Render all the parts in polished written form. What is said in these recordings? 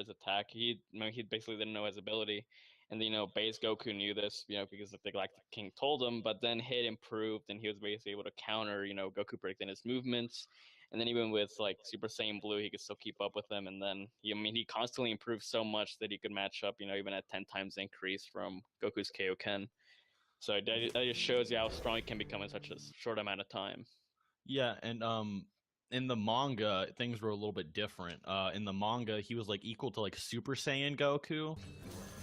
his attack. He basically didn't know his ability, and base Goku knew this, because the Galactic King told him. But then Hit improved, and he was basically able to counter, Goku predicting his movements, and then even with like Super Saiyan Blue, he could still keep up with him. And then he constantly improved so much that he could match up, even at 10 times increase from Goku's Kaioken. So that just shows you how strong he can become in such a short amount of time. Yeah, and in the manga, things were a little bit different. In the manga, he was like equal to like Super Saiyan Goku,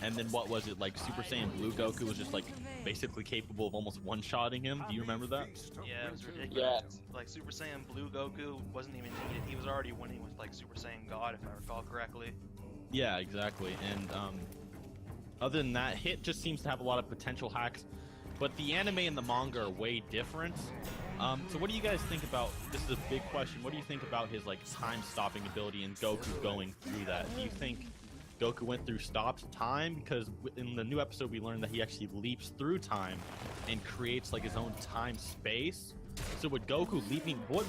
and then what was it like? Super Saiyan Blue Goku was just like basically capable of almost one-shotting him. Do you remember that? Yeah, it was Yeah, ridiculous. Like Super Saiyan Blue Goku wasn't even needed. He was already winning with like Super Saiyan God, if I recall correctly. Yeah, exactly. And other than that, Hit just seems to have a lot of potential hacks, but the anime and the manga are way different. So what do you guys think about, this is a big question, what do you think about his like time-stopping ability and Goku going through that? Do you think Goku went through stopped time? Because in the new episode we learned that he actually leaps through time and creates like his own time-space. So would Goku leaping, what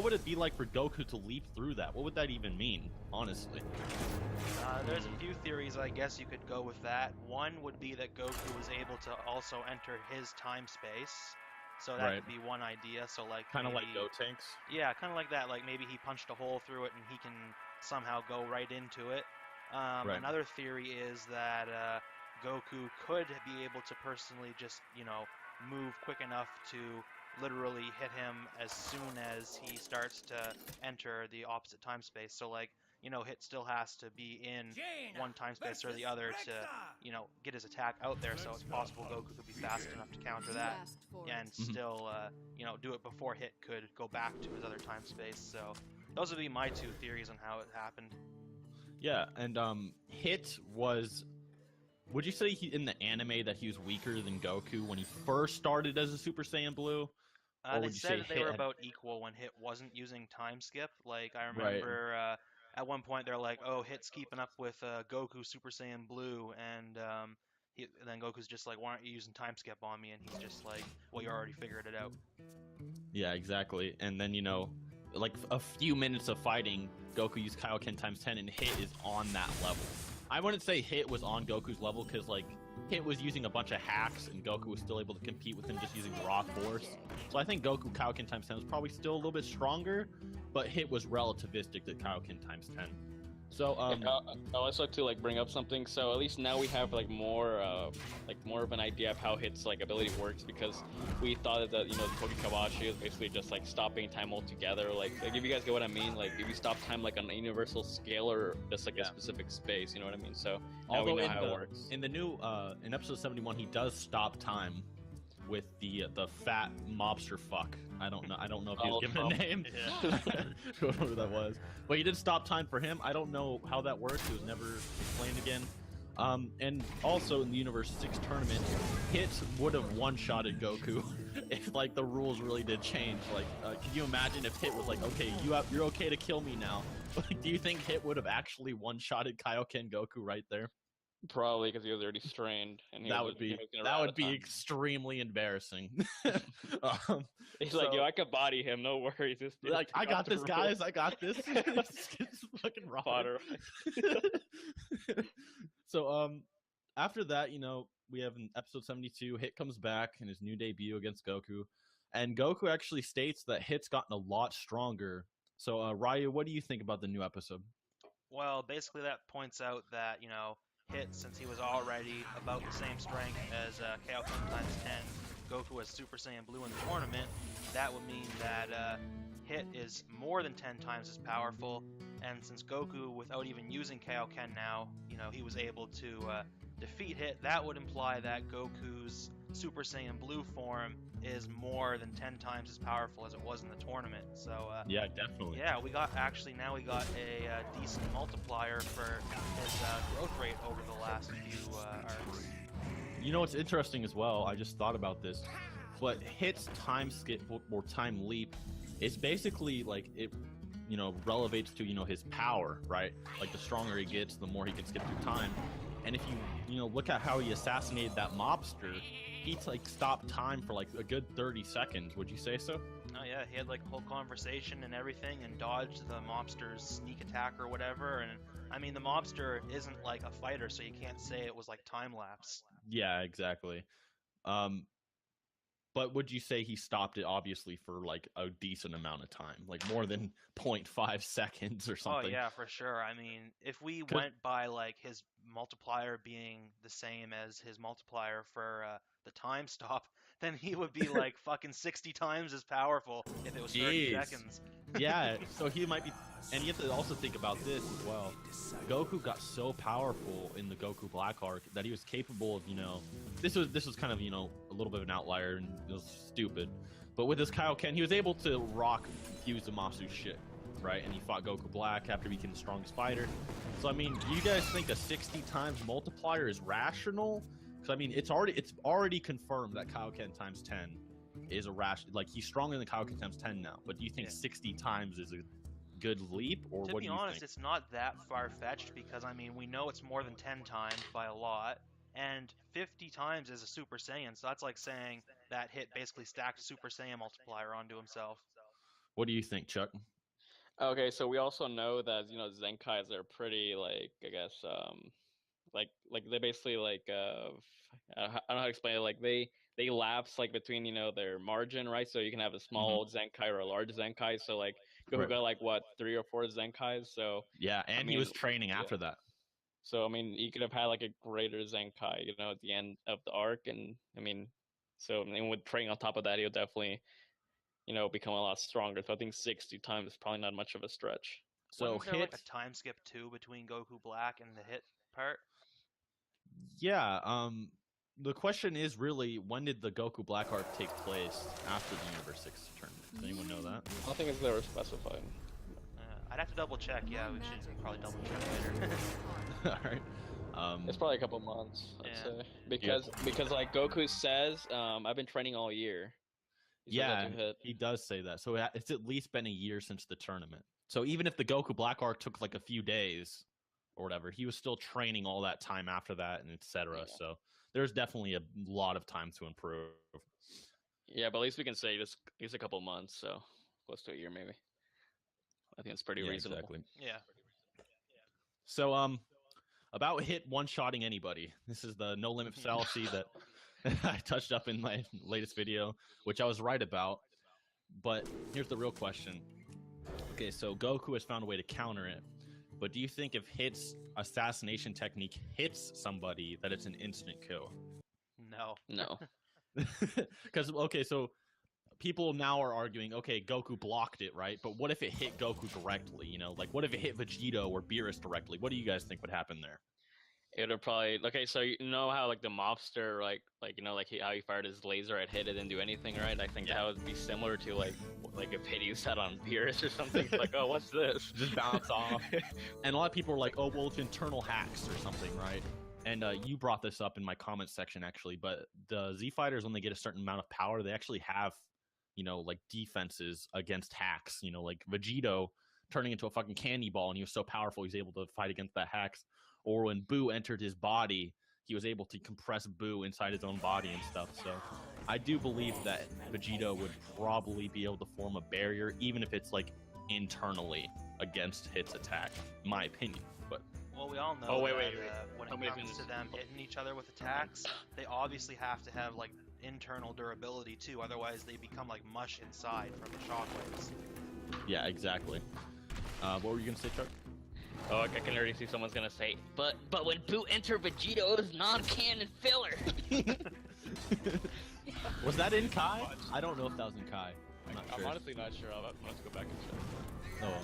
would it be like for Goku to leap through that? What would that even mean, honestly? There's a few theories I guess you could go with that. One would be that Goku was able to also enter his time space. So that Right. could be one idea. So like Kind of like maybe, Gotenks? yeah, kind of like that. Like maybe he punched a hole through it and he can somehow go right into it. Right. Another theory is that Goku could be able to personally just, move quick enough to literally hit him as soon as he starts to enter the opposite time space. So like, Hit still has to be in one time space or the other to, get his attack out there. So it's possible Goku could be fast enough to counter that and still, do it before Hit could go back to his other time space. So those would be my two theories on how it happened. Yeah, and Hit was. Would you say in the anime that he was weaker than Goku when he first started as a Super Saiyan Blue, or They would you said say that they Hit were had? about equal when Hit wasn't using time skip. Like I Right. remember at one point they're like, "Oh, Hit's keeping up with Goku Super Saiyan Blue," and then Goku's just like, "Why aren't you using time skip on me?" And he's just like, "Well, you already figured it out." Yeah, exactly. And then like a few minutes of fighting, Goku used Kaioken times 10, and Hit is on that level. I wouldn't say Hit was on Goku's level because like Hit was using a bunch of hacks, and Goku was still able to compete with him just using raw force. So I think Goku Kaioken times 10 was probably still a little bit stronger, but Hit was relativistic to Kaioken times 10. So I also like to like bring up something. So at least now we have more of an idea of how Hit's like ability works, because we thought that the Tokikawashi is basically just like stopping time altogether. Like if you guys get what I mean, like if you stop time like on a universal scale or just like a specific space, you know what I mean? So now we know how it works. In the new in episode 71, he does stop time with the fat mobster fuck. I don't know if he was given a name. Whoever that was, but he did stop time for him. I don't know how that works. It was never explained again. And also in the Universe 6 tournament, Hit would have one-shotted Goku if like the rules really did change. Like, could you imagine if Hit was like, okay, you're okay to kill me now? Like, do you think Hit would have actually one-shotted Kaioken Goku right there? Probably because he was already strained, and That would be extremely embarrassing. He's like, yo, So I could body him, no worries. This dude like, I got this, guys. I got this. It's fucking raw. So after that, we have in episode 72, Hit comes back in his new debut against Goku, and Goku actually states that Hit's gotten a lot stronger. So Ryu, what do you think about the new episode? Well, basically that points out that, Hit, since he was already about the same strength as Kaioken times 10, Goku was Super Saiyan Blue in the tournament, that would mean that Hit is more than 10 times as powerful, and since Goku, without even using Kaioken now, he was able to defeat Hit, that would imply that Goku's Super Saiyan Blue form is more than 10 times as powerful as it was in the tournament. So Yeah, definitely. yeah, we got a decent multiplier for his growth rate over the last few arcs. What's interesting as well, I just thought about this, but Hit's time skip or time leap is basically like it relevates to his power, right? Like the stronger he gets, the more he can skip through time. And if you look at how he assassinated that mobster, he like stopped time for like a good 30 seconds. Would you say so? Oh yeah, he had like a whole conversation and everything, and dodged the mobster's sneak attack or whatever. And I mean, the mobster isn't like a fighter, so you can't say it was like time lapse. Yeah, exactly. Um, but would you say he stopped it obviously for like a decent amount of time, like more than 0.5 seconds or Oh something? yeah, for sure. I mean, if we 'Cause went by like his multiplier being the same as his multiplier for the time stop, then he would be like fucking 60 times as powerful if it was 30 jeez. seconds. Yeah, so he might be, and you have to also think about this as well. Goku got so powerful in the Goku Black Arc that he was capable of, this was kind of, a little bit of an outlier and it was stupid. But with his Kaioken, he was able to rock Uzumasu's shit, right? And he fought Goku Black after becoming the strongest fighter. So I mean, do you guys think a 60 times multiplier is rational? Because I mean, it's already confirmed that Kaioken times 10 is a like he's stronger than Kaioken times 10 now. But do you think Yeah. 60 times is a good leap, or To what be do you honest, think? it's not that far-fetched because I mean, we know it's more than 10 times by a lot, and 50 times is a Super Saiyan, so that's like saying that hit basically stacked a Super Saiyan multiplier onto himself. What do you think, Chuck? Okay, so we also know that Zenkais are pretty like I guess like they basically like I don't know how to explain it, like they lapse like between their margin, right? So you can have a Hmm. small Zenkai or a large Zenkai. So like Goku Right. got like what 3 or 4 Zenkais. So Yeah, I and he mean, was training yeah. after that. So I mean, he could have had like a greater Zenkai, at the end of the arc, and I mean, so I mean, with training on top of that, he'll definitely become a lot stronger. So I think 60 times is probably not much of a stretch. So Wasn't there like hit, a time skip too between Goku Black and the hit part? yeah. The question is really, when did the Goku Black Arc take place after the Universe 6 tournament? Does anyone know that? I don't think it's ever specified. I'd have to double check. Yeah, we should probably double check later. All right. It's probably a couple months, I'd Yeah. say, because like Goku says, I've been training all year. He says that Yeah, to hit. he does say that. So it's at least been a year since the tournament. So even if the Goku Black Arc took like a few days or whatever, he was still training all that time after that and etc. Yeah. So there's definitely a lot of time to improve. Yeah, but at least we can say just at least a couple months, so close to a year maybe. I think it's pretty Yeah, reasonable. exactly. Yeah. So about hit one-shotting anybody. This is the no limit fallacy that I touched up in my latest video, which I was right about. But here's the real question. Okay, so Goku has found a way to counter it. But do you think if Hit's assassination technique hits somebody, that it's an instant kill? No. No. Because, okay, so people now are arguing, okay, Goku blocked it, right? But what if it hit Goku directly? Like what if it hit Vegito or Beerus directly? What do you guys think would happen there? It would probably so you know how like the mobster like how he fired his laser at Hit, it didn't do anything, right? I think that would be similar to like if Hit used that on Beerus or something. It's like, oh, what's this? Just bounce off. And a lot of people are like, oh, well, it's internal hacks or something, right? And you brought this up in my comments section, actually, but the Z Fighters, when they get a certain amount of power, they actually have, like defenses against hacks, like Vegito turning into a fucking candy ball and he was so powerful he's able to fight against the hacks. Or when Boo entered his body, he was able to compress Boo inside his own body and stuff. So I do believe that Vegito would probably be able to form a barrier, even if it's like internally against Hit's attack, in my opinion. But Well, we all know Oh, wait, that wait. when Somebody it comes finish. to them hitting each other with attacks, they obviously have to have like internal durability too. Otherwise, they become like mush inside from the shockwaves. yeah, exactly. What were you gonna say, Chuck? Oh, I can already see someone's gonna say, but when Boo entered Vegito, it was non-canon filler. Was that in Kai? I don't know if that was in Kai. I'm not I'm sure. honestly not sure. I'll have to go back and check. Oh, well.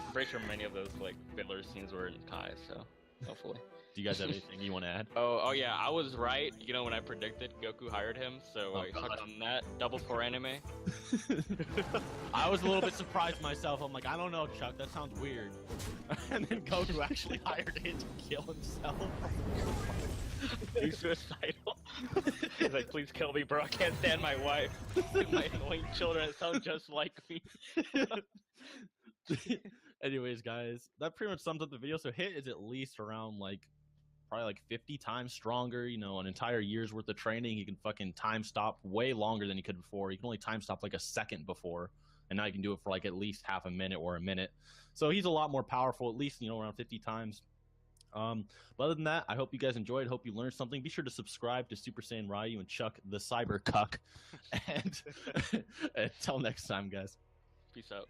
I'm pretty sure many of those like filler scenes were in Kai, so hopefully. Do you guys have anything you want to add? Oh yeah, I was right. When I predicted Goku hired him, so Oh, I God. sucked on that. Double for anime. I was a little bit surprised myself. I'm like, I don't know, Chuck. That sounds weird. And then Goku actually hired him to kill himself. He's suicidal. He's like, please kill me, bro. I can't stand my wife and my annoying children that sound just like me. Anyways, guys, that pretty much sums up the video. So Hit is at least around probably like 50 times stronger. An entire year's worth of training. He can fucking time stop way longer than he could before. He can only time stop like a second before. and now you can do it for like at least half a minute or a minute. So he's a lot more powerful, at least, you know, around 50 times. But other than that, I hope you guys enjoyed. Hope you learned something. Be sure to subscribe to Super Saiyan Ryu and Chuck the Cyber Cuck. And until next time, guys. Peace out.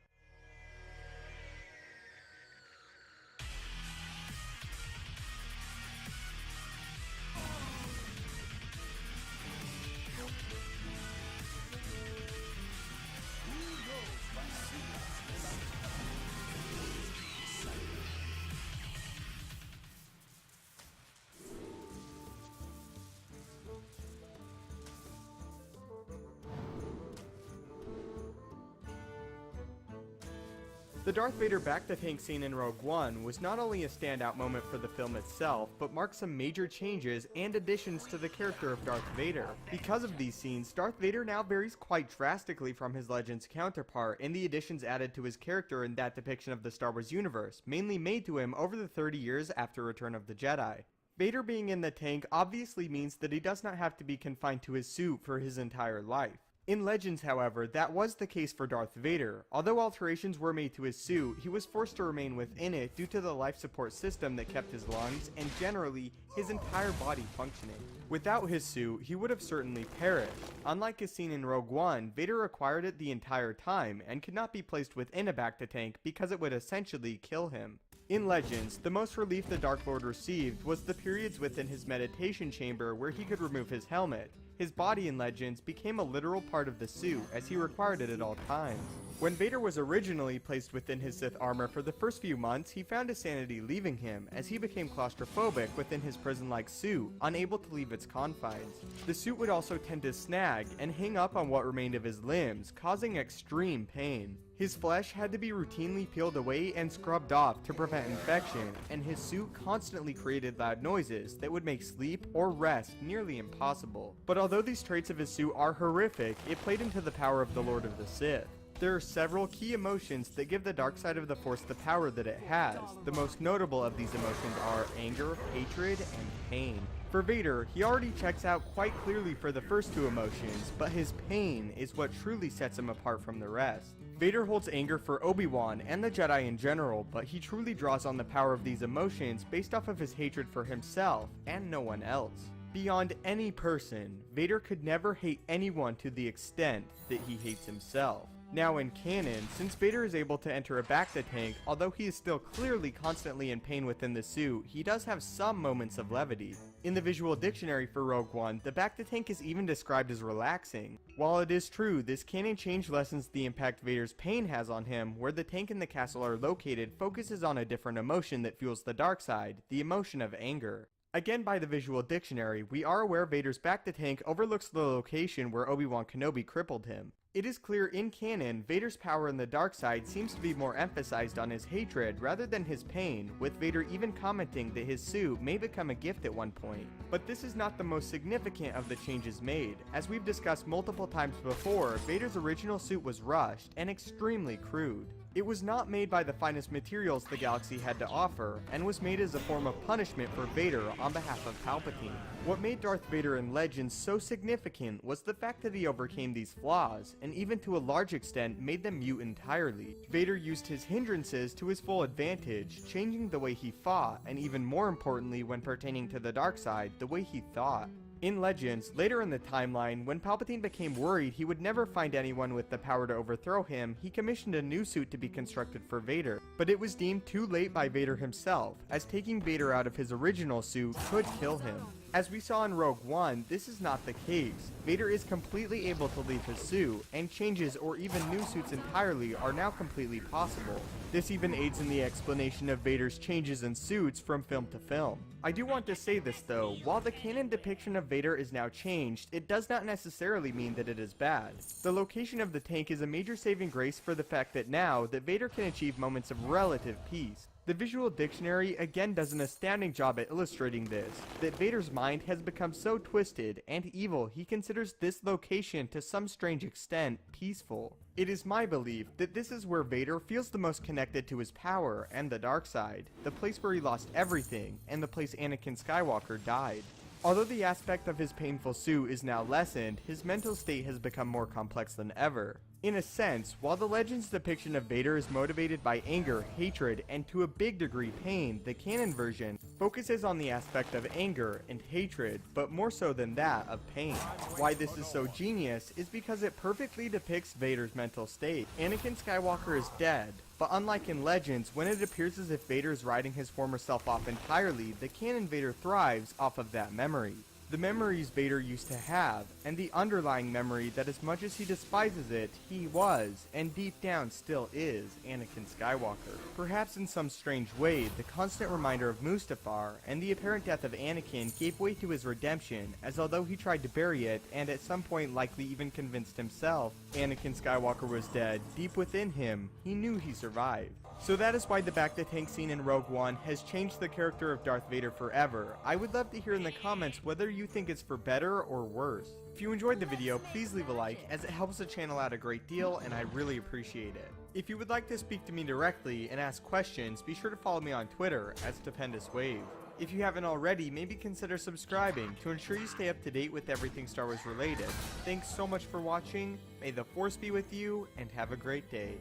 The Darth Vader back-to-tank scene in Rogue One was not only a standout moment for the film itself, but marked some major changes and additions to the character of Darth Vader. Because of these scenes, Darth Vader now varies quite drastically from his Legends counterpart in the additions added to his character in that depiction of the Star Wars universe, mainly made to him over the 30 years after Return of the Jedi. Vader being in the tank obviously means that he does not have to be confined to his suit for his entire life. In Legends, however, that was the case for Darth Vader. Although alterations were made to his suit, he was forced to remain within it due to the life support system that kept his lungs and generally his entire body functioning. Without his suit, he would have certainly perished. Unlike his scene in Rogue One, Vader acquired it the entire time and could not be placed within a back-to-tank because it would essentially kill him. In Legends, the most relief the Dark Lord received was the periods within his meditation chamber where he could remove his helmet. His body in Legends became a literal part of the suit, as he required it at all times. When Vader was originally placed within his Sith armor for the first few months, he found his sanity leaving him, as he became claustrophobic within his prison-like suit, unable to leave its confines. The suit would also tend to snag and hang up on what remained of his limbs, causing extreme pain. His flesh had to be routinely peeled away and scrubbed off to prevent infection, and his suit constantly created loud noises that would make sleep or rest nearly impossible. But although these traits of his suit are horrific, it played into the power of the Lord of the Sith. There are several key emotions that give the dark side of the Force the power that it has. The most notable of these emotions are anger, hatred, and pain. For Vader, he already checks out quite clearly for the first two emotions, but his pain is what truly sets him apart from the rest. Vader holds anger for Obi-Wan and the Jedi in general, but he truly draws on the power of these emotions based off of his hatred for himself and no one else. Beyond any person, Vader could never hate anyone to the extent that he hates himself. Now in canon, since Vader is able to enter a back-to-tank, although he is still clearly constantly in pain within the suit, he does have some moments of levity. In the visual dictionary for Rogue One, the back-to-tank is even described as relaxing. While it is true, this canon change lessens the impact Vader's pain has on him, where the tank and the castle are located focuses on a different emotion that fuels the dark side, the emotion of anger. Again, by the visual dictionary, we are aware Vader's back-to-tank overlooks the location where Obi-Wan Kenobi crippled him. It is clear in canon, Vader's power in the dark side seems to be more emphasized on his hatred rather than his pain, with Vader even commenting that his suit may become a gift at one point. But this is not the most significant of the changes made. As we've discussed multiple times before, Vader's original suit was rushed and extremely crude. It was not made by the finest materials the galaxy had to offer, and was made as a form of punishment for Vader on behalf of Palpatine. What made Darth Vader in Legends so significant was the fact that he overcame these flaws, and even to a large extent made them mute entirely. Vader used his hindrances to his full advantage, changing the way he fought, and even more importantly when pertaining to the dark side, the way he thought. In Legends, later in the timeline, when Palpatine became worried he would never find anyone with the power to overthrow him, he commissioned a new suit to be constructed for Vader. But it was deemed too late by Vader himself, as taking Vader out of his original suit could kill him. As we saw in Rogue One, this is not the case. Vader is completely able to leave his suit, and changes or even new suits entirely are now completely possible. This even aids in the explanation of Vader's changes in suits from film to film. I do want to say this though, while the canon depiction of Vader is now changed, it does not necessarily mean that it is bad. The location of the tank is a major saving grace for the fact that now, that Vader can achieve moments of relative peace. The visual dictionary again does an astounding job at illustrating this, that Vader's mind has become so twisted and evil he considers this location to some strange extent peaceful. It is my belief that this is where Vader feels the most connected to his power and the dark side, the place where he lost everything, and the place Anakin Skywalker died. Although the aspect of his painful suit is now lessened, his mental state has become more complex than ever. In a sense, while the Legend's depiction of Vader is motivated by anger, hatred, and to a big degree pain, the canon version focuses on the aspect of anger and hatred, but more so than that, of pain. Why this is so genius is because it perfectly depicts Vader's mental state. Anakin Skywalker is dead, but unlike in Legends, when it appears as if Vader is writing his former self off entirely, the canon Vader thrives off of that memory. The memories Vader used to have, and the underlying memory that as much as he despises it, he was, and deep down still is, Anakin Skywalker. Perhaps in some strange way, the constant reminder of Mustafar, and the apparent death of Anakin gave way to his redemption, as although he tried to bury it, and at some point likely even convinced himself Anakin Skywalker was dead, deep within him, he knew he survived. So that is why the back to tank scene in Rogue One has changed the character of Darth Vader forever. I would love to hear in the comments whether you think it's for better or worse. If you enjoyed the video, please leave a like, as it helps the channel out a great deal and I really appreciate it. If you would like to speak to me directly and ask questions, be sure to follow me on Twitter at StupendousWave. If you haven't already, maybe consider subscribing to ensure you stay up to date with everything Star Wars related. Thanks so much for watching, may the Force be with you, and have a great day.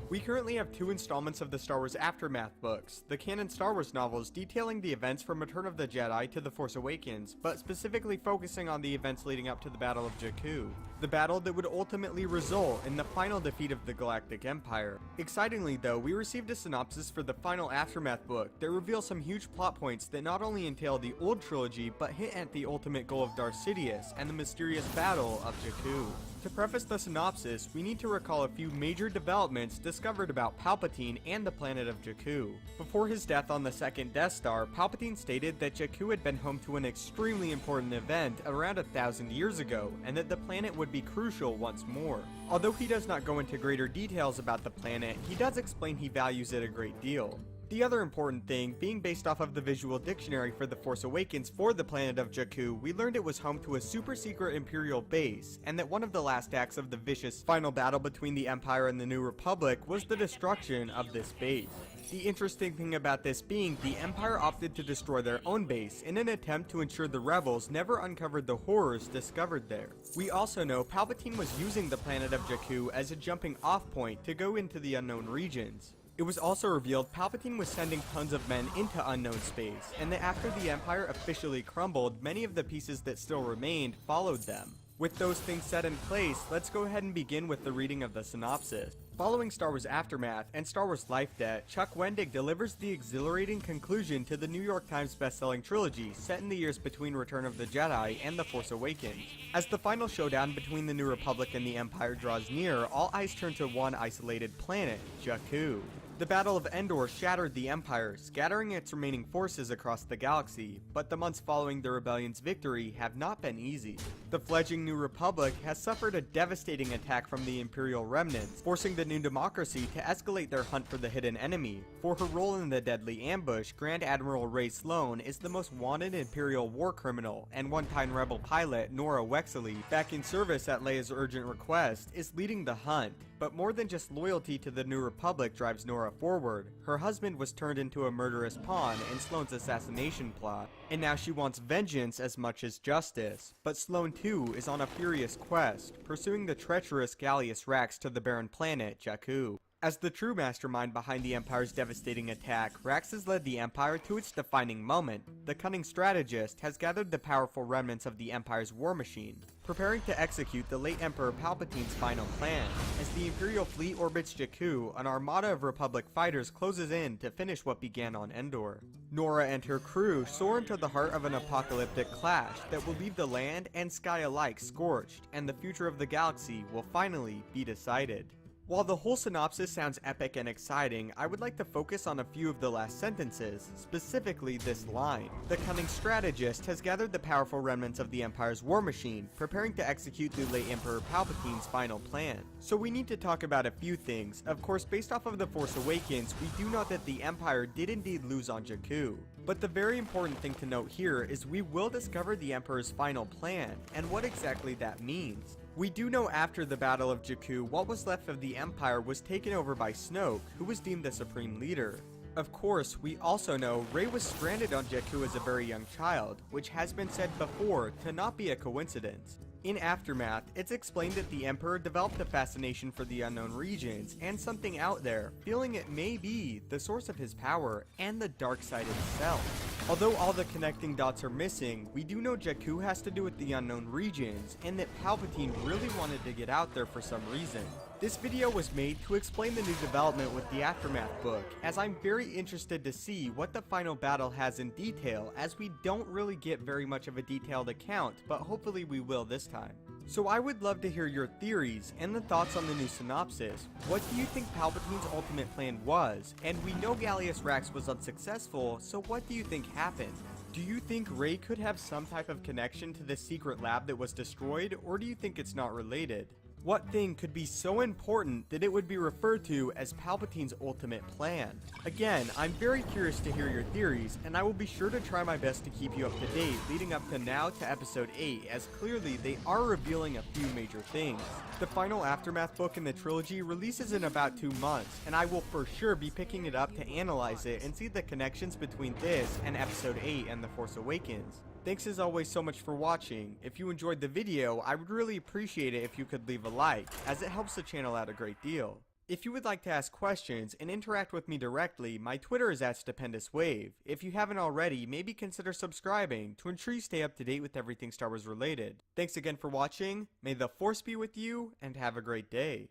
We currently have 2 installments of the Star Wars Aftermath books, the canon Star Wars novels detailing the events from Return of the Jedi to The Force Awakens, but specifically focusing on the events leading up to the Battle of Jakku, the battle that would ultimately result in the final defeat of the Galactic Empire. Excitingly though, we received a synopsis for the final Aftermath book that reveals some huge plot points that not only entail the old trilogy, but hint at the ultimate goal of Darth Sidious and the mysterious Battle of Jakku. To preface the synopsis, we need to recall a few major developments discovered about Palpatine and the planet of Jakku. Before his death on the second Death Star, Palpatine stated that Jakku had been home to an extremely important event around 1,000 years ago, and that the planet would be crucial once more. Although he does not go into greater details about the planet, he does explain he values it a great deal. The other important thing, being based off of the visual dictionary for The Force Awakens for the planet of Jakku, we learned it was home to a super secret Imperial base, and that one of the last acts of the vicious final battle between the Empire and the New Republic was the destruction of this base. The interesting thing about this being, the Empire opted to destroy their own base in an attempt to ensure the rebels never uncovered the horrors discovered there. We also know Palpatine was using the planet of Jakku as a jumping off point to go into the unknown regions. It was also revealed Palpatine was sending tons of men into unknown space, and that after the Empire officially crumbled, many of the pieces that still remained followed them. With those things set in place, let's go ahead and begin with the reading of the synopsis. Following Star Wars Aftermath and Star Wars Life Debt, Chuck Wendig delivers the exhilarating conclusion to the New York Times bestselling trilogy set in the years between Return of the Jedi and The Force Awakens. As the final showdown between the New Republic and the Empire draws near, all eyes turn to one isolated planet, Jakku. The Battle of Endor shattered the Empire, scattering its remaining forces across the galaxy, but the months following the rebellion's victory have not been easy. The fledgling New Republic has suffered a devastating attack from the Imperial remnants, forcing the New Democracy to escalate their hunt for the hidden enemy. For her role in the deadly ambush, Grand Admiral Ray Sloan is the most wanted Imperial war criminal, and one-time rebel pilot Nora Wexley, back in service at Leia's urgent request, is leading the hunt. But more than just loyalty to the New Republic drives Nora forward. Her husband was turned into a murderous pawn in Sloane's assassination plot, and now she wants vengeance as much as justice. But Sloane too is on a furious quest, pursuing the treacherous Gallius Rax to the barren planet Jakku. As the true mastermind behind the Empire's devastating attack, Rax has led the Empire to its defining moment. The cunning strategist has gathered the powerful remnants of the Empire's war machine, preparing to execute the late Emperor Palpatine's final plan. As the Imperial fleet orbits Jakku, an armada of Republic fighters closes in to finish what began on Endor. Nora and her crew soar into the heart of an apocalyptic clash that will leave the land and sky alike scorched, and the future of the galaxy will finally be decided. While the whole synopsis sounds epic and exciting, I would like to focus on a few of the last sentences, specifically this line. The cunning strategist has gathered the powerful remnants of the Empire's war machine, preparing to execute the late Emperor Palpatine's final plan. So we need to talk about a few things. Of course, based off of The Force Awakens, we do know that the Empire did indeed lose on Jakku. But the very important thing to note here is we will discover the Emperor's final plan, and what exactly that means. We do know after the Battle of Jakku, what was left of the Empire was taken over by Snoke, who was deemed the supreme leader. Of course, we also know Rey was stranded on Jakku as a very young child, which has been said before to not be a coincidence. In Aftermath, it's explained that the Emperor developed a fascination for the unknown regions and something out there, feeling it may be the source of his power and the dark side itself. Although all the connecting dots are missing, we do know Jakku has to do with the unknown regions, and that Palpatine really wanted to get out there for some reason. This video was made to explain the new development with the Aftermath book, as I'm very interested to see what the final battle has in detail, as we don't really get very much of a detailed account, but hopefully we will this time. So I would love to hear your theories and the thoughts on the new synopsis. What do you think Palpatine's ultimate plan was? And we know Gallius Rax was unsuccessful, so what do you think happened? Do you think Rey could have some type of connection to the secret lab that was destroyed, or do you think it's not related? What thing could be so important that it would be referred to as Palpatine's ultimate plan? Again, I'm very curious to hear your theories, and I will be sure to try my best to keep you up to date leading up to now to episode 8, as clearly they are revealing a few major things. The final Aftermath book in the trilogy releases in about 2 months, and I will for sure be picking it up to analyze it and see the connections between this and episode 8 and The Force Awakens. Thanks as always so much for watching. If you enjoyed the video, I would really appreciate it if you could leave a like, as it helps the channel out a great deal. If you would like to ask questions and interact with me directly, my Twitter is @StupendousWave. If you haven't already, maybe consider subscribing to ensure you stay up to date with everything Star Wars related. Thanks again for watching, may the Force be with you, and have a great day.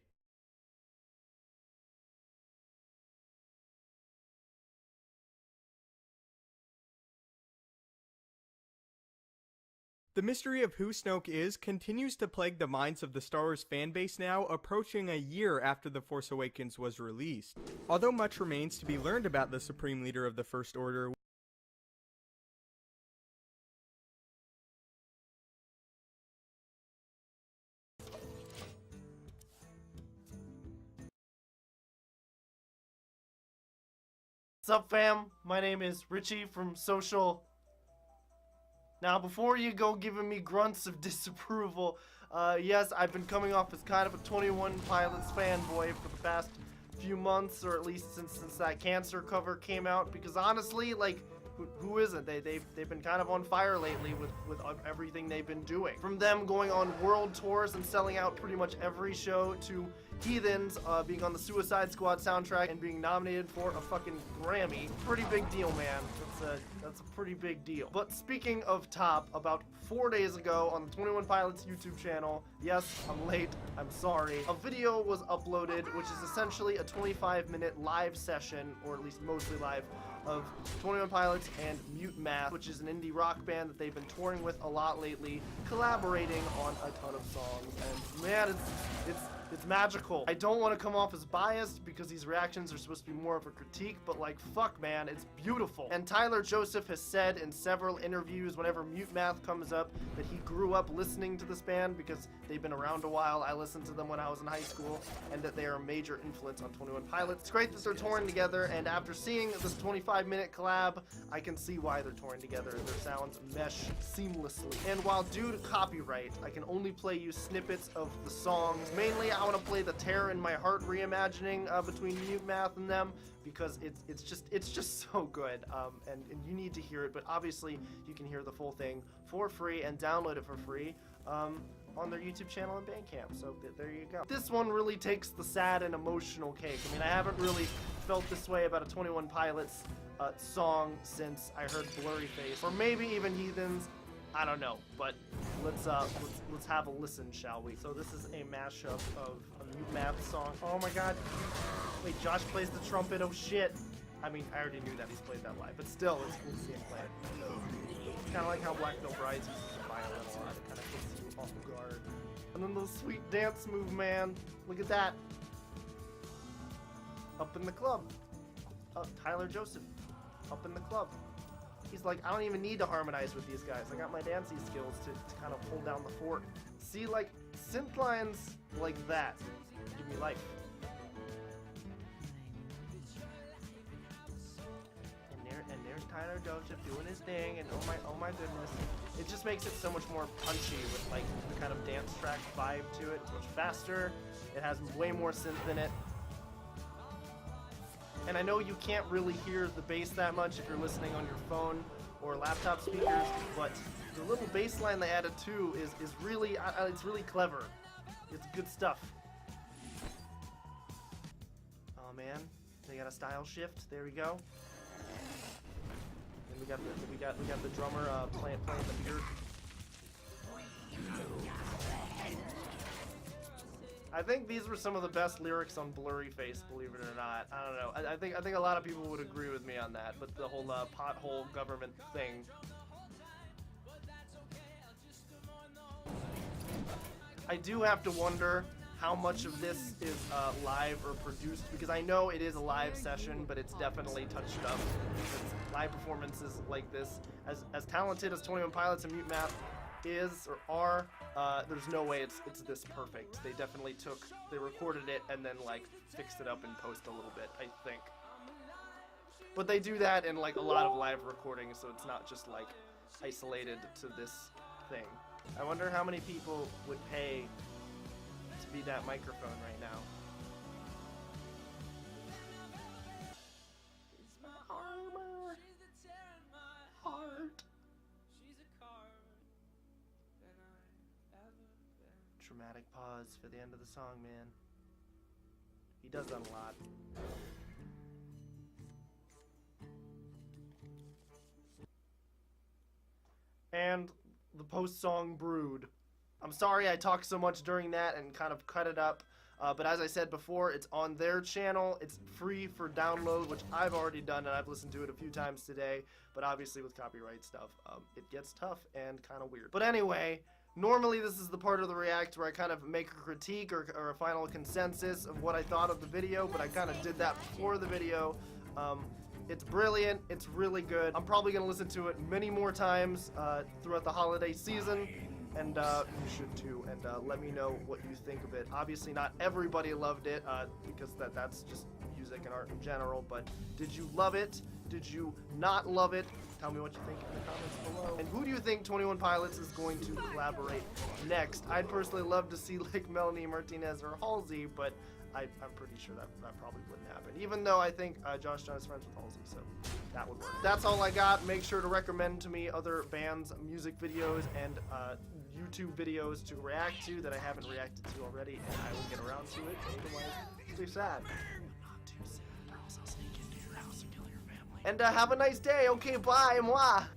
The mystery of who Snoke is continues to plague the minds of the Star Wars fanbase now, approaching a year after The Force Awakens was released. Although much remains to be learned about the Supreme Leader of the First Order, What's up, fam? My name is Richie from Social. Now, before you go giving me grunts of disapproval, yes, I've been coming off as kind of a 21 Pilots fanboy for the past few months, or at least since that cancer cover came out, because honestly, like, who isn't? They've been kind of on fire lately with everything they've been doing. From them going on world tours and selling out pretty much every show, to Heathens being on the Suicide Squad soundtrack and being nominated for a fucking Grammy. Pretty big deal, man. That's a pretty big deal. But speaking of top, about 4 days ago on the 21 Pilots YouTube channel, yes, I'm late, I'm sorry, a video was uploaded, which is essentially a 25-minute live session, or at least mostly live, of 21 Pilots and Mute Math, which is an indie rock band that they've been touring with a lot lately, collaborating on a ton of songs, and man, it's magical. I don't want to come off as biased because these reactions are supposed to be more of a critique, but like, fuck, man, it's beautiful. And Tyler Joseph has said in several interviews whenever Mute Math comes up that he grew up listening to this band because they've been around a while. I listened to them when I was in high school, and that they are a major influence on 21 Pilots. It's great that they're touring together, and after seeing this 25-minute collab, I can see why they're touring together. Their sounds mesh seamlessly. And while due to copyright, I can only play you snippets of the songs. Mainly, I want to play the Terror in My Heart reimagining between Mute Math and them, because it's just so good, and you need to hear it. But obviously you can hear the full thing for free and download it for free on their YouTube channel and Bandcamp, so there you go. This one really takes the sad and emotional cake. I mean, I haven't really felt this way about a 21 Pilots song since I heard Blurry Face, or maybe even Heathens. I don't know, but let's have a listen, shall we? So this is a mashup of a Mute Math song. Oh my god. Wait, Josh plays the trumpet. Oh shit. I mean, I already knew that he's played that live, but still, let's see him play it. It's kind of like how Black Veil Brides uses the violin a lot. It kind of puts you off guard. And then the sweet dance move, man. Look at that. up in the club. Tyler Joseph, up in the club. He's like, I don't even need to harmonize with these guys. I got my dancing skills to kind of hold down the fort. See, like, synth lines like that give me life. And there's Tyler Joseph doing his thing, and oh my goodness. It just makes it so much more punchy with, like, the kind of dance track vibe to it. It's much faster. It has way more synth in it. And I know you can't really hear the bass that much if you're listening on your phone or laptop speakers, but the little bass line they added too is really, it's really clever. It's good stuff. Oh man, they got a style shift. There we go. And we got the drummer playing the beard. I think these were some of the best lyrics on Blurry Face, believe it or not. I don't know. I think a lot of people would agree with me on that, but the whole pothole government thing. I do have to wonder how much of this is live or produced, because I know it is a live session, but it's definitely touched up. Because live performances like this, as talented as 21 Pilots and Mute Math is or are, there's no way it's this perfect. They definitely they recorded it and then like fixed it up in post a little bit, I think. But they do that in like a lot of live recordings, so it's not just like isolated to this thing. I wonder how many people would pay to be that microphone right now. It's my armor. Heart. Dramatic pause for the end of the song, man. He does that a lot. And the post-song Brood. I'm sorry I talked so much during that and kind of cut it up, but as I said before, it's on their channel. It's free for download, which I've already done, and I've listened to it a few times today, but obviously with copyright stuff, it gets tough and kind of weird. But anyway, normally this is the part of the react where I kind of make a critique or a final consensus of what I thought of the video, but I kind of did that before the video. It's brilliant, it's really good. I'm probably going to listen to it many more times throughout the holiday season, and you should too, and let me know what you think of it. Obviously not everybody loved it, because that's just music and art in general, but did you love it? Did you not love it? Tell me what you think in the comments below. And who do you think 21 Pilots is going to collaborate next? I'd personally love to see like Melanie Martinez or Halsey, but I'm pretty sure that probably wouldn't happen. Even though I think Josh John is friends with Halsey, so that would work. That's all I got. Make sure to recommend to me other bands' music videos and YouTube videos to react to that I haven't reacted to already, and I will get around to it. Otherwise, too sad. Not too sad, or else I'll sneak into your house and kill your family. And have a nice day. Okay, bye. Mwah.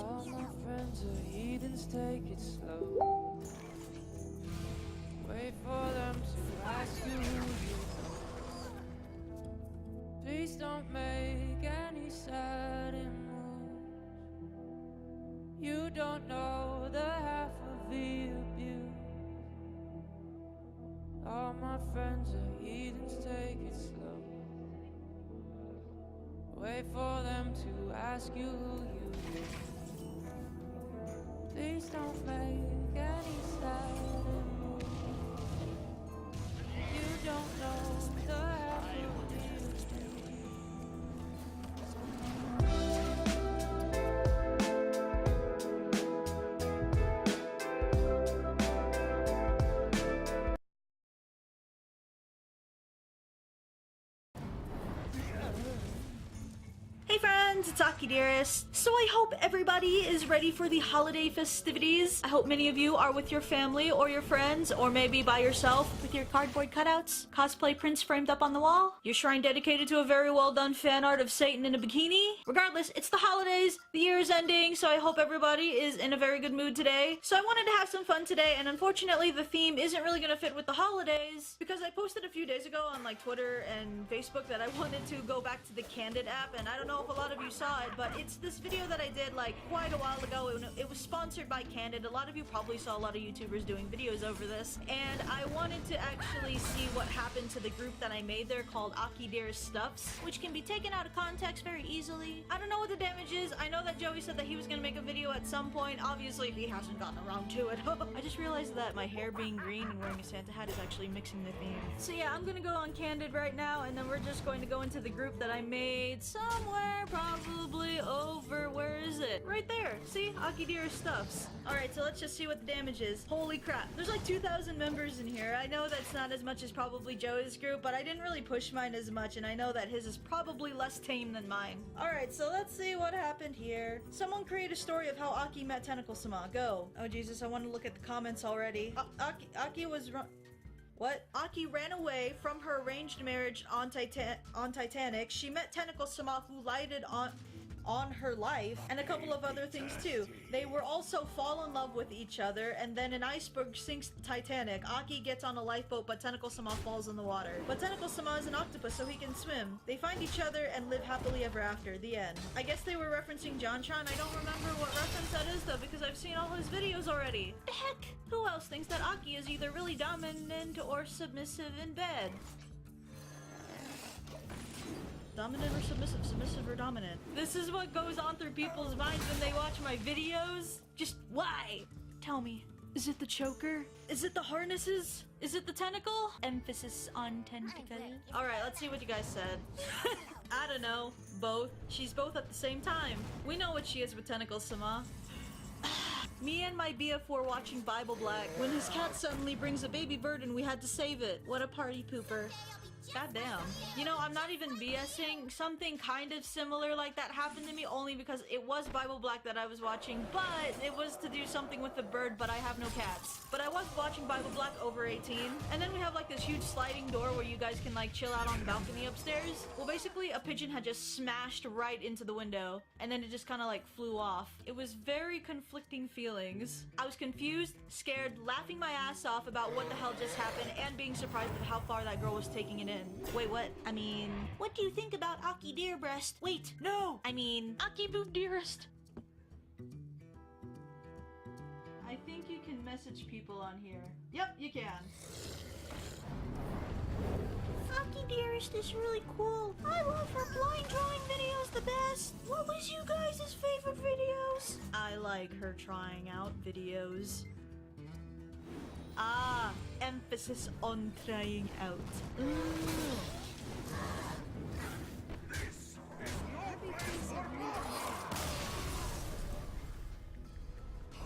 All my friends are heathens, take it slow. Wait for them to ask you who you are. Please don't make any sudden moves. You don't know the half of the abuse. All my friends are heathens, take it slow. Wait for them to ask you who you are. Please don't make any sudden moves. You don't know the half of the abuse. Hey friends, it's Aki Dearest. So I hope everybody is ready for the holiday festivities. I hope many of you are with your family or your friends, or maybe by yourself with your cardboard cutouts, cosplay prints framed up on the wall, your shrine dedicated to a very well done fan art of Satan in a bikini. Regardless, it's the holidays, the year is ending, so I hope everybody is in a very good mood today. So I wanted to have some fun today, and unfortunately the theme isn't really gonna fit with the holidays, because I posted a few days ago on like Twitter and Facebook that I wanted to go back to the Candid app, and I don't know if a lot of you saw it, but it's this video that I did like quite a while ago, and it was sponsored by Candid. A lot of you probably saw a lot of YouTubers doing videos over this, and I wanted to actually see what happened to the group that I made there called Aki Dearest Stuffs, which can be taken out of context very easily. I don't know what the damage is. I know that Joey said that he was gonna make a video at some point. Obviously he hasn't gotten around to it. I just realized that my hair being green and wearing a Santa hat is actually mixing the theme. So yeah, I'm gonna go on Candid right now, and then we're just going to go into the group that I made somewhere probably over, where is it? Right there. See? Aki Dearest Stuffs. Alright, so let's just see what the damage is. Holy crap. There's like 2,000 members in here. I know that's not as much as probably Joey's group, but I didn't really push mine as much, and I know that his is probably less tame than mine. Alright, so let's see what happened here. Someone create a story of how Aki met Tentacle-sama. Go. Oh Jesus, I want to look at the comments already. Aki was What? Aki ran away from her arranged marriage on Titanic. She met Tentacle-sama, who lighted on her life, and a couple of other things too. They were also fall in love with each other, and then an iceberg sinks the Titanic. Aki gets on a lifeboat, but Tentacle-sama falls in the water. But Tentacle-sama is an octopus, so he can swim. They find each other and live happily ever after. The end. I guess they were referencing John-chan. I don't remember what reference that is though, because I've seen all his videos already. The heck? Who else thinks that Aki is either really dominant or submissive in bed? Dominant or submissive? Submissive or dominant? This is what goes on through people's minds when they watch my videos. Just why? Tell me. Is it the choker? Is it the harnesses? Is it the tentacle? Emphasis on tentacle. Alright, let's see what you guys said. I don't know. Both. She's both at the same time. We know what she is with Tentacle-sama. Me and my BF were watching Bible Black when his cat suddenly brings a baby bird and we had to save it. What a party pooper. Goddamn. You know, I'm not even BSing. Something kind of similar like that happened to me, only because it was Bible Black that I was watching, but it was to do something with the bird, but I have no cats. But I was watching Bible Black over 18, and then we have like this huge sliding door where you guys can like chill out on the balcony upstairs. Well, basically a pigeon had just smashed right into the window, and then it just kind of like flew off. It was very conflicting feelings. I was confused, scared, laughing my ass off about what the hell just happened, and being surprised at how far that girl was taking it in. Wait, what? I mean, what do you think about Aki Dearbreast? Wait, no! I mean, Aki Boob Dearest. I think you can message people on here. Yep, you can. Aki Dearest is really cool. I love her blind drawing videos the best. What was you guys' favorite videos? I like her trying out videos. Ah, emphasis on trying out.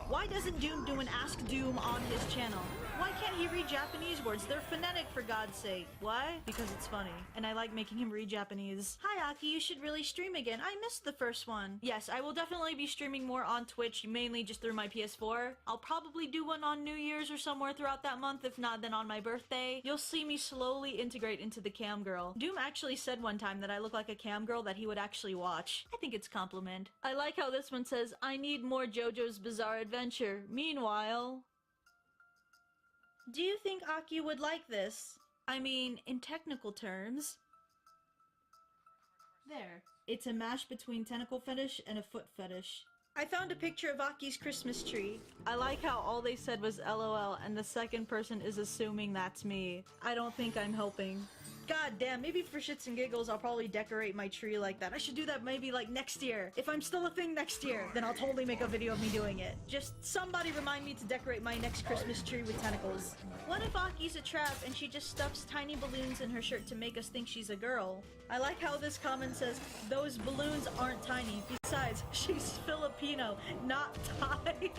Why doesn't Doom do an Ask Doom on his channel? Why can't he read Japanese words? They're phonetic, for God's sake. Why? Because it's funny. And I like making him read Japanese. Hi, Aki, you should really stream again. I missed the first one. Yes, I will definitely be streaming more on Twitch, mainly just through my PS4. I'll probably do one on New Year's or somewhere throughout that month. If not, then on my birthday. You'll see me slowly integrate into the cam girl. Doom actually said one time that I look like a cam girl that he would actually watch. I think it's a compliment. I like how this one says, I need more JoJo's Bizarre Adventure. Meanwhile... Do you think Aki would like this? I mean, in technical terms... There. It's a mash between tentacle fetish and a foot fetish. I found a picture of Aki's Christmas tree. I like how all they said was LOL and the second person is assuming that's me. I don't think I'm helping. God damn, maybe for shits and giggles I'll probably decorate my tree like that. I should do that maybe like next year. If I'm still a thing next year, then I'll totally make a video of me doing it. Just somebody remind me to decorate my next Christmas tree with tentacles. What if Aki's a trap and she just stuffs tiny balloons in her shirt to make us think she's a girl? I like how this comment says, those balloons aren't tiny. Besides, she's Filipino, not Thai.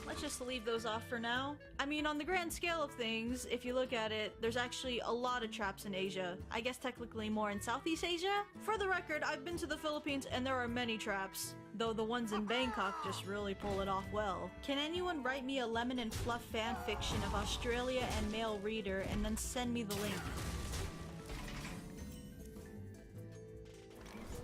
Let's just leave those off for now. I mean, on the grand scale of things, if you look at it, there's actually a lot of traps in Asia. I guess technically more in Southeast Asia? For the record, I've been to the Philippines and there are many traps. Though the ones in Bangkok just really pull it off well. Can anyone write me a Lemon and Fluff fanfiction of Australia and male reader and then send me the link?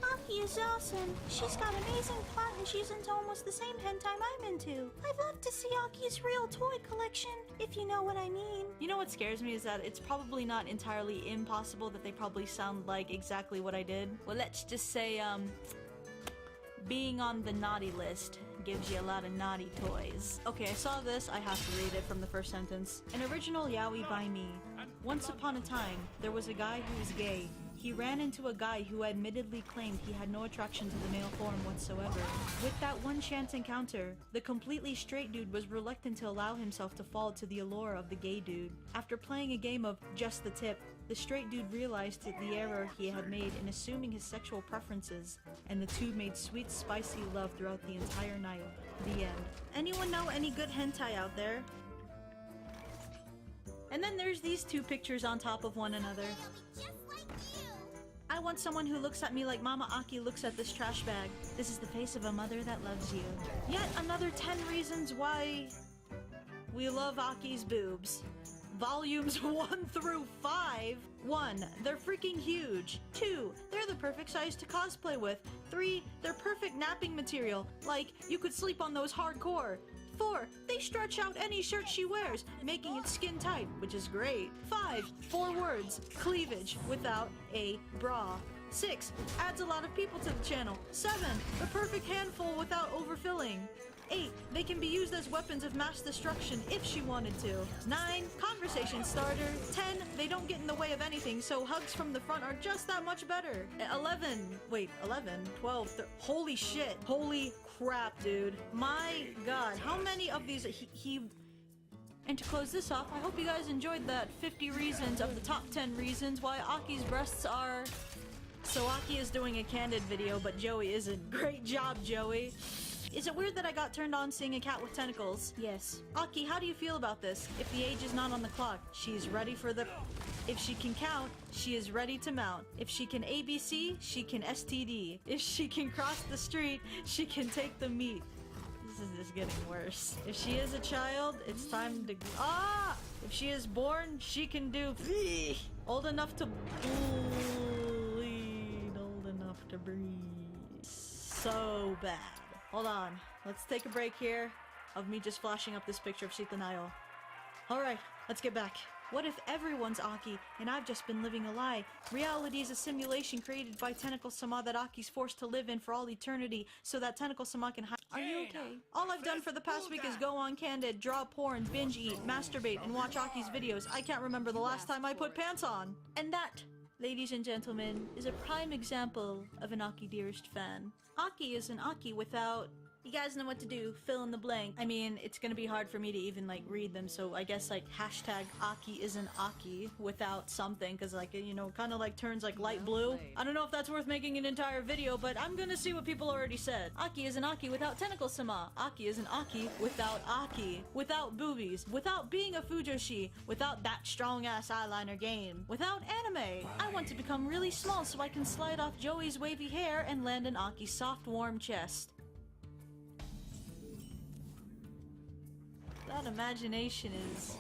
Aki is awesome. She's got amazing plot and she's into almost the same hentai I'm into. I'd love to see Aki's real toy collection, if you know what I mean. You know what scares me is that it's probably not entirely impossible that they probably sound like exactly what I did. Well, let's just say, being on the naughty list gives you a lot of naughty toys. Okay, I saw this, I have to read it from the first sentence. An original yaoi by me. Once upon a time, there was a guy who was gay. He ran into a guy who admittedly claimed he had no attraction to the male form whatsoever. With that one chance encounter, the completely straight dude was reluctant to allow himself to fall to the allure of the gay dude. After playing a game of just the tip, the straight dude realized the error he had made in assuming his sexual preferences, and the two made sweet, spicy love throughout the entire night. The end. Anyone know any good hentai out there? And then there's these two pictures on top of one another. I want someone who looks at me like Mama Aki looks at this trash bag. This is the face of a mother that loves you. Yet another 10 reasons why we love Aki's boobs. Volumes 1 through 5. 1. They're freaking huge. 2. They're the perfect size to cosplay with. 3. They're perfect napping material. Like, you could sleep on those hardcore. 4. They stretch out any shirt she wears, making it skin tight, which is great. 5. 4 words. Cleavage without a bra. 6. Adds a lot of people to the channel. 7. The perfect handful without overfilling. 8. They can be used as weapons of mass destruction if she wanted to. 9. Conversation starter. 10. They don't get in the way of anything, so hugs from the front are just that much better. 11. Wait, 11? 12. Holy shit. Holy crap, dude. My god. How many of these he... And to close this off, I hope you guys enjoyed that 50 reasons of the top 10 reasons why Aki's breasts are... So Aki is doing a candid video, but Joey isn't. Great job, Joey. Is it weird that I got turned on seeing a cat with tentacles? Yes. Aki, how do you feel about this? If the age is not on the clock, she's ready for the... If she can count, she is ready to mount. If she can ABC, she can STD. If she can cross the street, she can take the meat. This is just getting worse. If she is a child, it's time to... Ah! If she is born, she can do... Old enough to bleed. Old enough to breathe. So bad. Hold on, let's take a break here of me just flashing up this picture of Sita Nayo. Alright, let's get back. What if everyone's Aki and I've just been living a lie? Reality is a simulation created by Tentacle-sama that Aki's forced to live in for all eternity so that Tentacle-sama can hide. Are you okay? All I've done for the past week is go on Candid, draw porn, binge eat, masturbate, and watch Aki's videos. I can't remember the last time I put pants on. And that, ladies and gentlemen, is a prime example of an Aki Dearest fan. Aki is an Aki without You guys know what to do. Fill in the blank. I mean, it's gonna be hard for me to even like read them, so I guess like hashtag Aki isn't Aki without something, because like, you know, kind of like turns like light blue. I don't know if that's worth making an entire video, but I'm gonna see what people already said. Aki isn't Aki without tentacle-sama. Aki isn't Aki without Aki. Without boobies. Without being a Fujoshi. Without that strong-ass eyeliner game. Without anime. I want to become really small so I can slide off Joey's wavy hair and land in Aki's soft, warm chest. That imagination is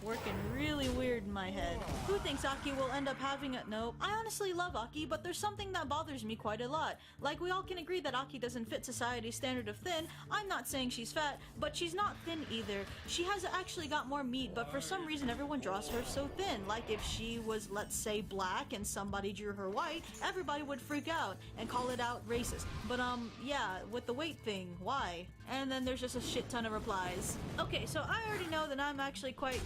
working really weird in my head. Who thinks Aki will end up having a— Nope. I honestly love Aki, but there's something that bothers me quite a lot. Like, we all can agree that Aki doesn't fit society's standard of thin. I'm not saying she's fat, but she's not thin either. She has actually got more meat, but for some reason everyone draws her so thin. Like, if she was, let's say, black and somebody drew her white, everybody would freak out and call it out racist. But yeah, with the weight thing, why? And then there's just a shit ton of replies. Okay, so I already know that I'm actually quite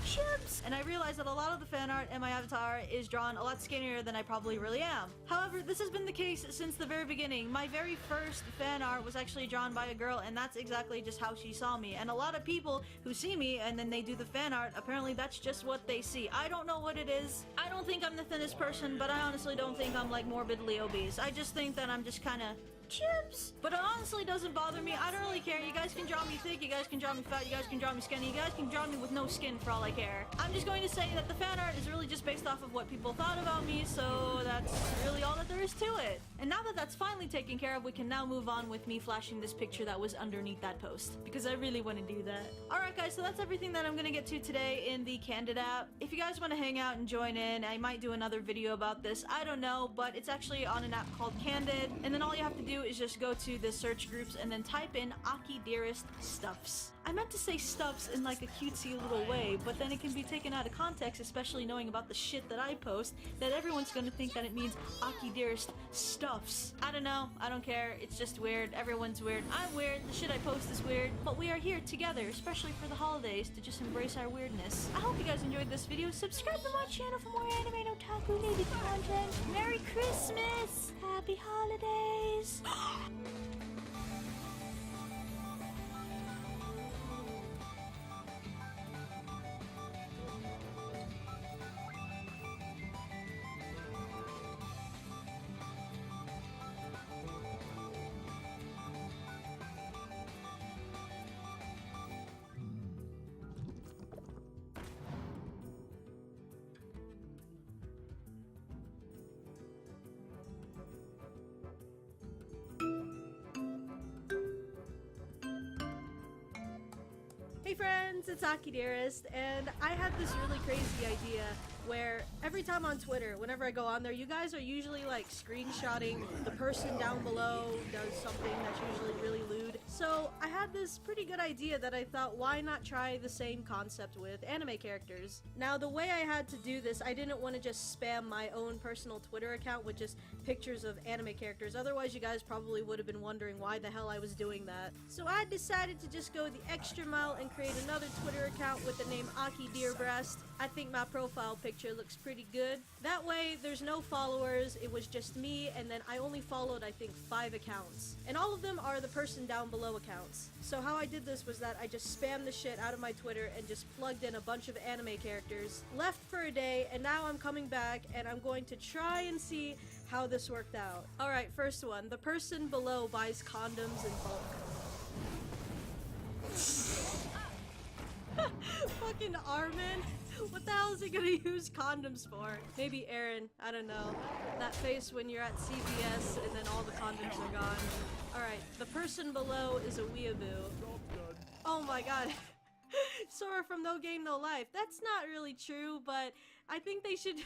chips, and I realize that a lot of the fan art in my avatar is drawn a lot skinnier than I probably really am. However, this has been the case since the very beginning. My very first fan art was actually drawn by a girl, and that's exactly just how she saw me. And a lot of people who see me and then they do the fan art, apparently that's just what they see. I don't know what it is. I don't think I'm the thinnest person, but I honestly don't think I'm like morbidly obese. I just think that I'm just kind of chips. But it honestly doesn't bother me. I don't really care. You guys can draw me thick, you guys can draw me fat, you guys can draw me skinny, you guys can draw me with no skin for all I care. I'm just going to say that the fan art is really just based off of what people thought about me, so that's really all that there is to it. And now that that's finally taken care of, we can now move on with me flashing this picture that was underneath that post, because I really want to do that. Alright guys, so that's everything that I'm going to get to today in the Candid app. If you guys want to hang out and join in, I might do another video about this. I don't know, but it's actually on an app called Candid, and then all you have to do is just go to the search groups and then type in Aki Dearest Stuffs. I meant to say stuffs in like a cutesy little way, but then it can be taken out of context, especially knowing about the shit that I post, that everyone's gonna think that it means Aki Dearest Stuffs. I don't know, I don't care, it's just weird, everyone's weird, I'm weird, the shit I post is weird, but we are here together, especially for the holidays, to just embrace our weirdness. I hope you guys enjoyed this video. Subscribe to my channel for more anime and otaku native content. Merry Christmas! Happy holidays! Hey friends, it's Aki Dearest, and I had this really crazy idea where every time on Twitter, whenever I go on there, you guys are usually like screenshotting the person down below does something that's usually really lewd. So I had this pretty good idea that I thought, why not try the same concept with anime characters? Now the way I had to do this, I didn't want to just spam my own personal Twitter account with just pictures of anime characters, otherwise you guys probably would have been wondering why the hell I was doing that. So I decided to just go the extra mile and create another Twitter account with the name Aki Dearbreast. I think my profile picture looks pretty good. That way there's no followers, it was just me, and then I only followed I think 5 accounts. And all of them are the person down below accounts. So how I did this was that I just spammed the shit out of my Twitter and just plugged in a bunch of anime characters, left for a day, and now I'm coming back and I'm going to try and see how this worked out. Alright, first one. The person below buys condoms in bulk. Fucking Armin. What the hell is he gonna use condoms for? Maybe Aaron. I don't know. That face when you're at CVS and then all the condoms are gone. Alright, the person below is a weeaboo. Oh my god. Sora from No Game No Life. That's not really true, but I think they should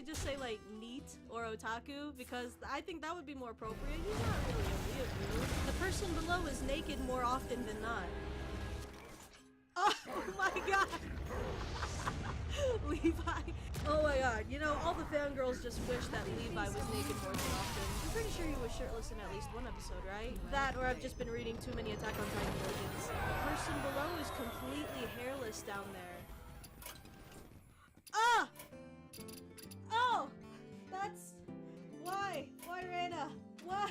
just say like neat or otaku, because I think that would be more appropriate. He's not really a weeaboo. The person below is naked more often than not. Oh my god! Levi. Oh my god, you know, all the fangirls just wish that Levi was naked more than often. I'm pretty sure he was shirtless in at least one episode, right? That, or I've just been reading too many Attack on Titan versions. The person below is completely hairless down there. Ah! Oh! That's... Why? Why, Reina? Why?